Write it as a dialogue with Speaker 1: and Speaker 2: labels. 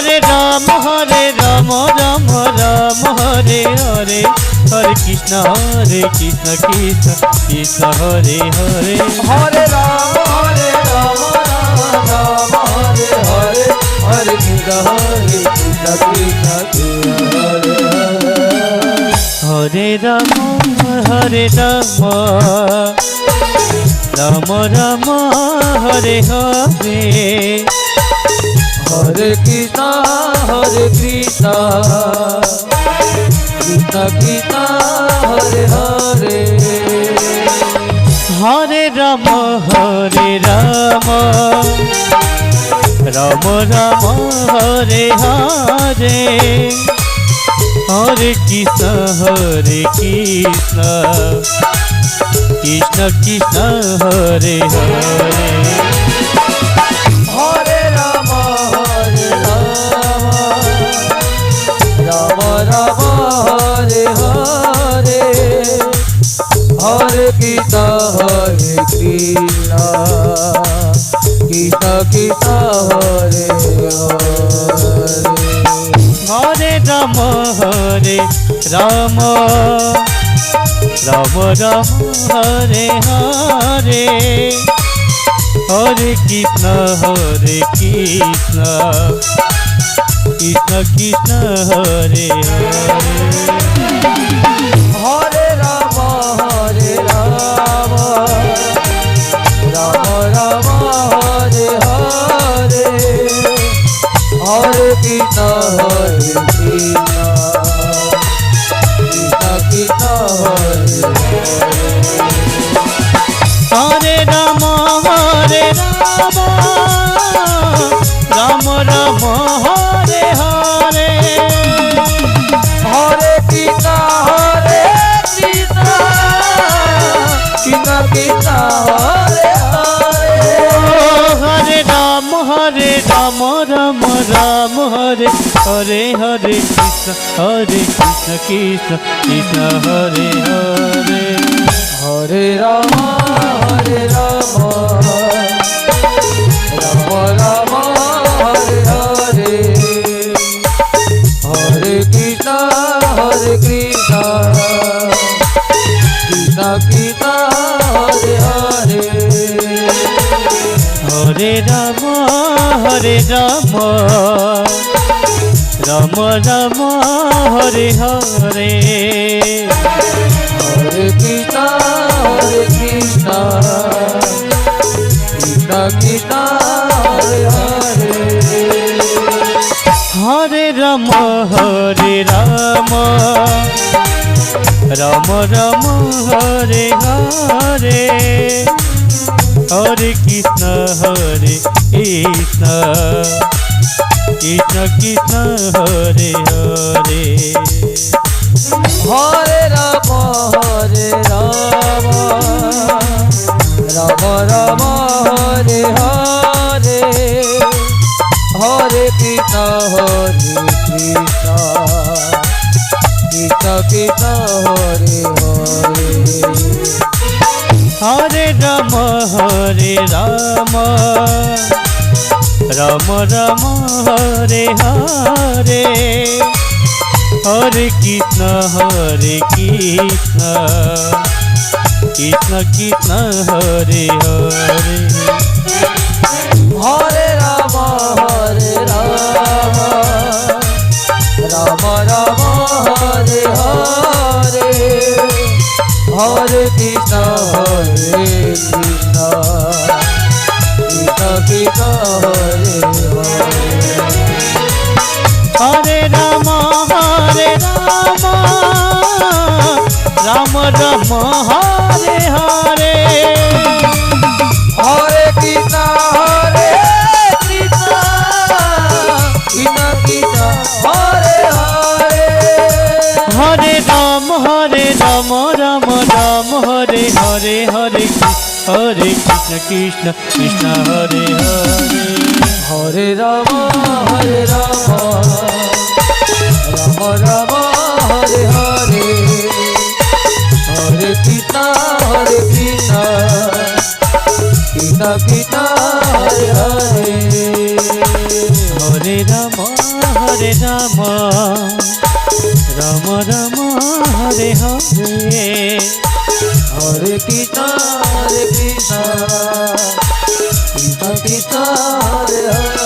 Speaker 1: Hare Ram Ram Ram Hare Hare, Hare Krishna Krishna Krishna Hare Hare.
Speaker 2: Hare Ram Ram Ram Hare Hare, Hare Krishna Krishna Krishna Hare
Speaker 1: Hare Ram Ram Ram Hare Hare,
Speaker 2: Hare Krishna Krishna Krishna Hare Hare.
Speaker 1: Hare Ram Ram Ram Hare Hare, Hare Krishna Krishna Krishna Hare Hare.
Speaker 2: Hare Ram Ram Ram Hare Hare, Hare Krishna Krishna Krishna Krishna Hare Hare.
Speaker 1: Hare Ram Ram Ram Hare Hare, Hare Krishna Krishna Krishna Hare Hare.
Speaker 2: Hare Ram Ram Ram Hare Hare, Hare Krishna Krishna Krishna Hare Hare.
Speaker 1: Hare Ram Ram Ram Hare Hare,
Speaker 2: Hare Krishna Krishna Krishna Hare Hare.
Speaker 1: Hare Ram Ram Ram Hare Hare, Hare Krishna Krishna Krishna Hare Hare.
Speaker 2: Hare Ram Ram Ram Hare Hare, Hare Krishna Krishna Krishna Hare Hare.
Speaker 1: Hare Ram Ram Ram Hare Hare,
Speaker 2: Hare Krishna Krishna Krishna Krishna Hare Hare.
Speaker 1: Hare Ram Ram Ram Hare Hare, Hare Krishna Krishna Krishna Krishna Hare Hare.
Speaker 2: Hare Ram Ram Ram Hare Hare, Hare Krishna Krishna Krishna Hare Hare.
Speaker 1: Hare Ram Ram Ram Hare Hare, Hare Krishna Krishna Krishna Hare Hare.
Speaker 2: Hare Ram Ram Ram Hare Hare, Hare Krishna Krishna Krishna Krishna Hare Hare.
Speaker 1: Hare Ram Ram Ram Hare Hare,
Speaker 2: Hare Krishna Krishna Krishna Krishna Hare Hare.
Speaker 1: Hare Ram Ram Hare Hare, Hare Krishna Krishna Krishna Hare Hare.
Speaker 2: Hare Ram Ram Ram Hare Hare, Hare Krishna Krishna Krishna Krishna Hare Hare.
Speaker 1: Hare Ram Ram Ram Hare Hare
Speaker 2: Hare Krishna Krishna Krishna Hare Hare